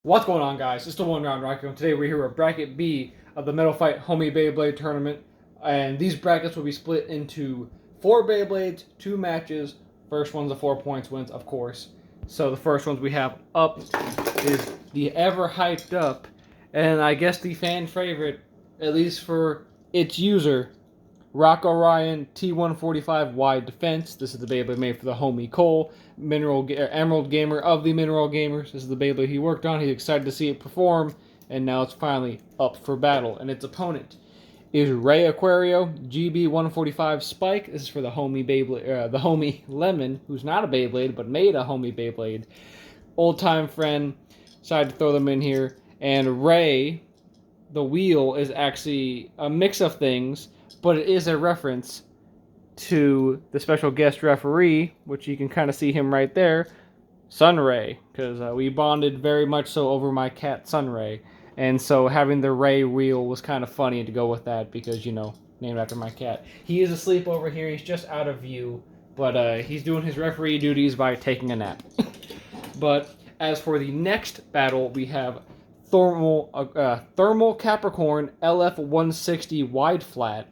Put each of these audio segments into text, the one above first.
What's going on, guys? It's the One Round Rocket. Today we're here with Bracket B of the Metal Fight Homie Beyblade Tournament. And these brackets will be split into 4 Beyblades, 2 matches. First one's the 4 points wins, of course. So the first ones we have up is the ever hyped up, and I guess the fan favorite, at least for its user, Orion T145 Wide Defense. This is the Beyblade made for the homie Cole, Emerald Gamer of the Mineral Gamers. This is the Beyblade he worked on. He's excited to see it perform, and now it's finally up for battle. And its opponent is Ray Aquario GB145 Spike. This is for the homie Beyblade, the homie Lemon, who's not a Beyblade but made a homie Beyblade. Old time friend. Decided to throw them in here. And Ray, the wheel, is actually a mix of things, but it is a reference to the special guest referee, which you can kind of see him right there, Sunray, because we bonded very much so over my cat Sunray, and so having the Ray wheel was kind of funny to go with that because, you know, named after my cat. He is asleep over here. He's just out of view, but he's doing his referee duties by taking a nap. But as for the next battle, we have Thermal Capricorn LF160 Wide Flat.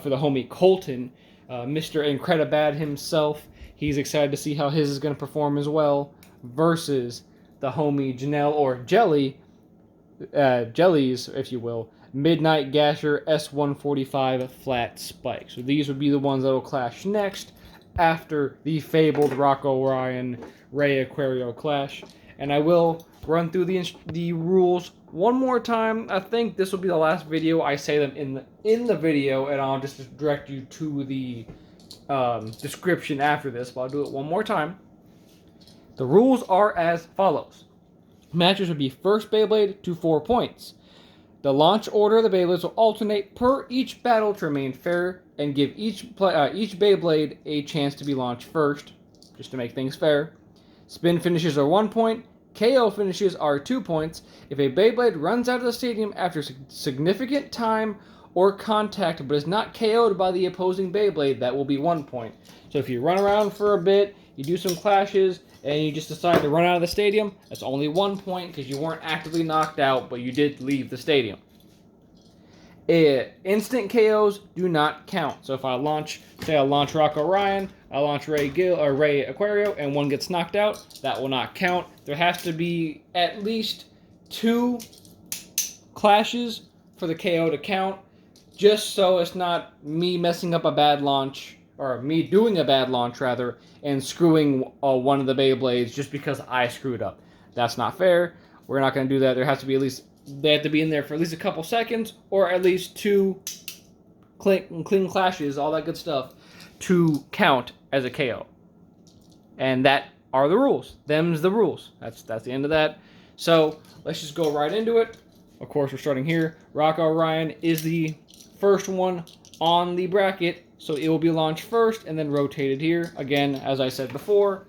For the homie Colton, Mr. Incredibad himself. He's excited to see how his is going to perform as well, versus the homie Janelle, or Jellies, if you will, Midnight Gasher S145 Flat Spike. So these would be the ones that will clash next after the fabled Orion Ray Aquario clash. And I will run through the rules one more time. I think this will be the last video I say them in the video, and I'll just direct you to the description after this, but I'll do it one more time. The rules are as follows. Matches would be first Beyblade to 4 points. The launch order of the Beyblades will alternate per each battle to remain fair and give each Beyblade a chance to be launched first, just to make things fair. Spin finishes are 1 point. KO finishes are 2 points. If a Beyblade runs out of the stadium after significant time or contact but is not KO'd by the opposing Beyblade, that will be 1 point. So if you run around for a bit, you do some clashes, and you just decide to run out of the stadium, that's only 1 point because you weren't actively knocked out, but you did leave the stadium. Instant KOs do not count. So if I launch Orion, I launch Ray Aquario, and one gets knocked out, that will not count. There has to be at least 2 clashes for the KO to count, just so it's not me messing up a bad launch, or me doing a bad launch rather, and screwing one of the Beyblades just because I screwed up. That's not fair. We're not going to do that. There has to be they have to be in there for at least a couple seconds, or at least 2 clean clashes, all that good stuff, to count as a KO. And that are the rules. Them's the rules. That's the end of that. So let's just go right into it. Of course, we're starting here. Orion is the first one on the bracket, so it will be launched first and then rotated here. Again, as I said before,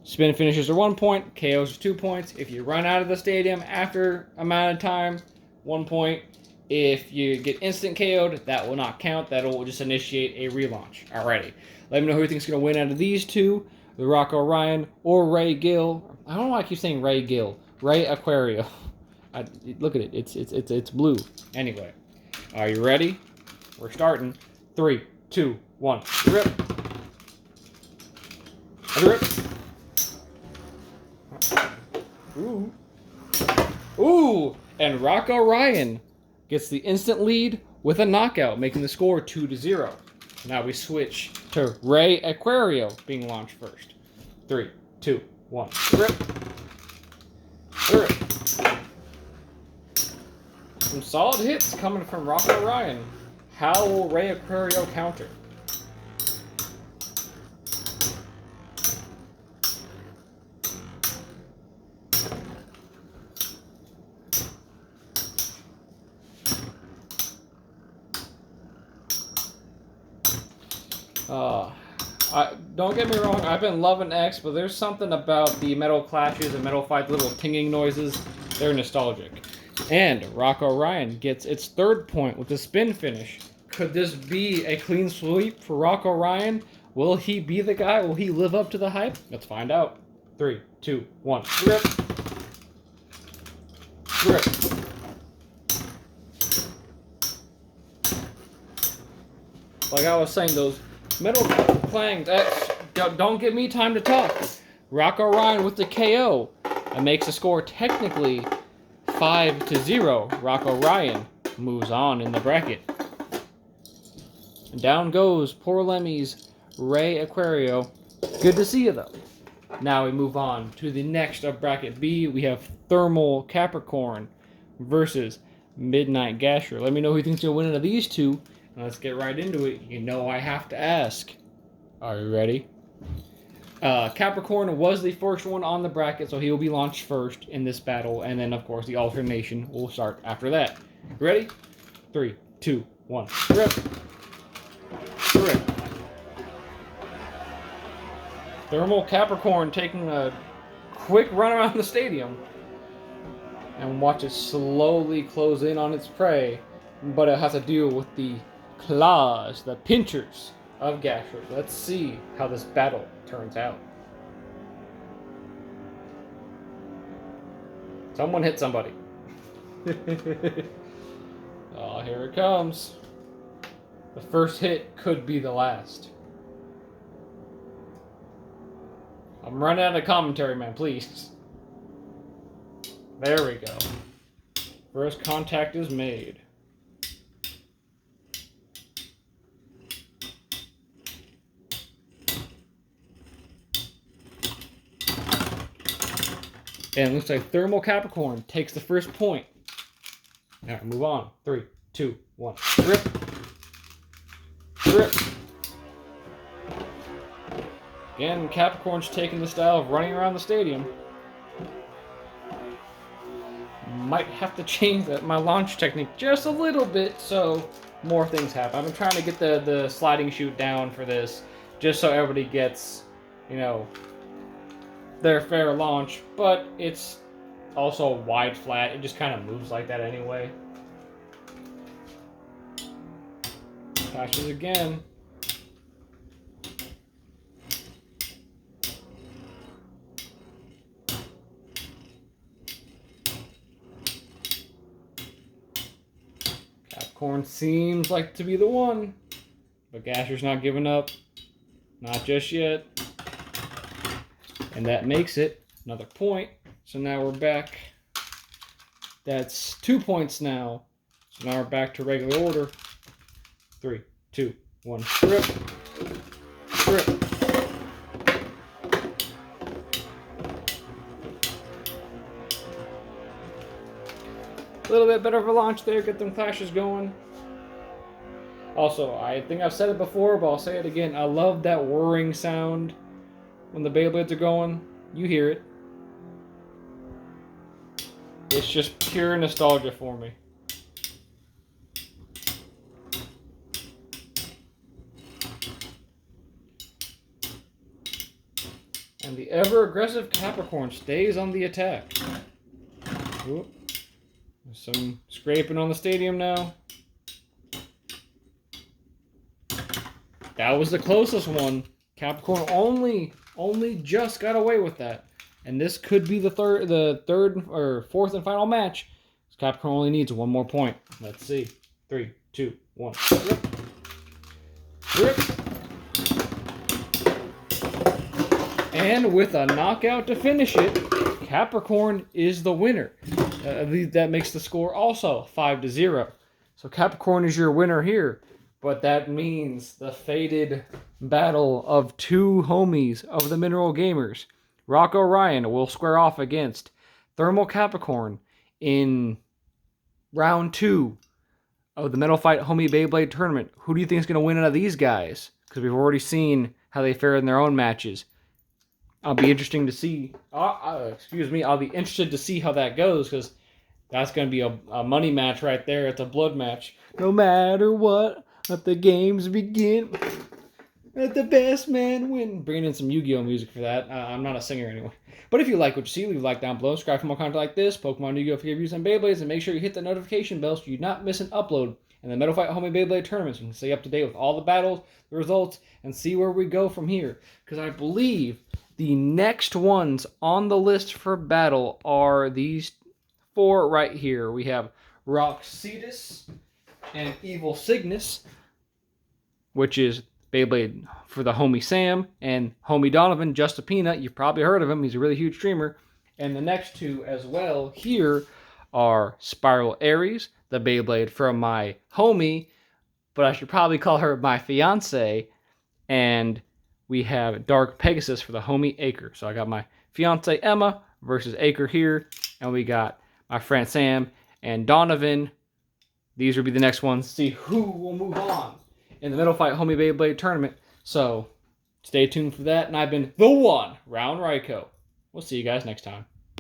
spin finishes are 1 point, KOs are 2 points. If you run out of the stadium after amount of time, 1 point. If you get instant KO'd, that will not count. That will just initiate a relaunch. Alrighty. Let me know who you think is going to win out of these two, the Orion or Ray Gill. I don't know why I keep saying Ray Gill. Ray Aquario. Look at it. It's blue. Anyway, are you ready? We're starting. 3, 2, 1. Rip. Rip. Ooh. Ooh. And Orion gets the instant lead with a knockout, making the score 2-0. Now we switch to Ray Aquario being launched first. 3, 2, 1. Rip. Rip. Some solid hits coming from Orion. How will Ray Aquario counter? Don't get me wrong, I've been loving X, but there's something about the metal clashes and metal fight, little tinging noises. They're nostalgic. And Orion gets its 3rd point with the spin finish. Could this be a clean sweep for Orion? Will he be the guy? Will he live up to the hype? Let's find out. 3, 2, 1. Rip. Rip. Like I was saying, those metal clangs, don't give me time to talk. Rock Orion with the KO. That makes the score technically 5-0. Rock Orion moves on in the bracket. And down goes poor Lemmy's Ray Aquario. Good to see you though. Now we move on to the next of bracket B. We have Thermal Capricorn versus Midnight Gasher. Let me know who you think's gonna win out of these two. And let's get right into it. You know I have to ask. Are you ready? Capricorn was the first one on the bracket, so he will be launched first in this battle, and then of course the alternation will start after that. Ready? 3, 2, 1. Rip. Rip. Thermal Capricorn taking a quick run around the stadium, and watch it slowly close in on its prey, but it has to deal with the claws, the pinchers of Gasher. Let's see how this battle turns out. Someone hit somebody. Oh, here it comes. The first hit could be the last. I'm running out of commentary, man, please. There we go. First contact is made. And it looks like Thermal Capricorn takes the first point. All right, move on. 3, 2, 1. Rip. Rip. Again, Capricorn's taking the style of running around the stadium. Might have to change my launch technique just a little bit so more things happen. I've been trying to get the sliding chute down for this just so everybody gets, you know, their fair launch, but it's also wide flat. It just kind of moves like that anyway. Flashes again. Capricorn seems like to be the one, but Gasher's not giving up. Not just yet. And that makes it another point. So now we're back. That's 2 points now. So now we're back to regular order. 3, 2, 1. Rip. Rip. A little bit better of a launch there. Get them clashes going. Also, I think I've said it before, but I'll say it again. I love that whirring sound. When the Beyblades are going, you hear it. It's just pure nostalgia for me. And the ever-aggressive Capricorn stays on the attack. Ooh. There's some scraping on the stadium now. That was the closest one. Capricorn only just got away with that, and this could be the third or fourth and final match. Capricorn only needs one more point. Let's see. 3, 2, 1. Rip. Rip. And with a knockout to finish it, Capricorn is the winner. That makes the score also 5-0. So Capricorn is your winner here. But that means the fated battle of two homies of the Mineral Gamers. Rock Orion will square off against Thermal Capricorn in round 2 of the Metal Fight Homie Beyblade tournament. Who do you think is going to win out of these guys? Because we've already seen how they fared in their own matches. I'll be interesting to see. I'll be interested to see how that goes, because that's going to be a money match right there. It's a blood match. No matter what, let the games begin. Let the best man win. Bringing in some Yu-Gi-Oh music for that. I'm not a singer anyway. But if you like what you see, leave a like down below. Subscribe for more content like this. Pokemon, Yu-Gi-Oh for your views on Beyblades. And make sure you hit the notification bell so you do not miss an upload in the Metal Fight Homie Beyblade tournaments. You can stay up to date with all the battles, the results, and see where we go from here. Because I believe the next ones on the list for battle are these 4 right here. We have Roxcetus and Evil Cygnus, which is Beyblade for the homie Sam and homie Donovan, Just a Peanut. You've probably heard of him. He's a really huge streamer. And the next two as well here are Spiral Aries, the Beyblade from my homie, but I should probably call her my fiance. And we have Dark Pegasus for the homie Acre. So I got my fiance Emma versus Acre here, and we got my friend Sam and Donovan. These will be the next ones. See who will move on in the Middle Fight Homie Beyblade tournament. So stay tuned for that. And I've been the one, Round Ryko. We'll see you guys next time.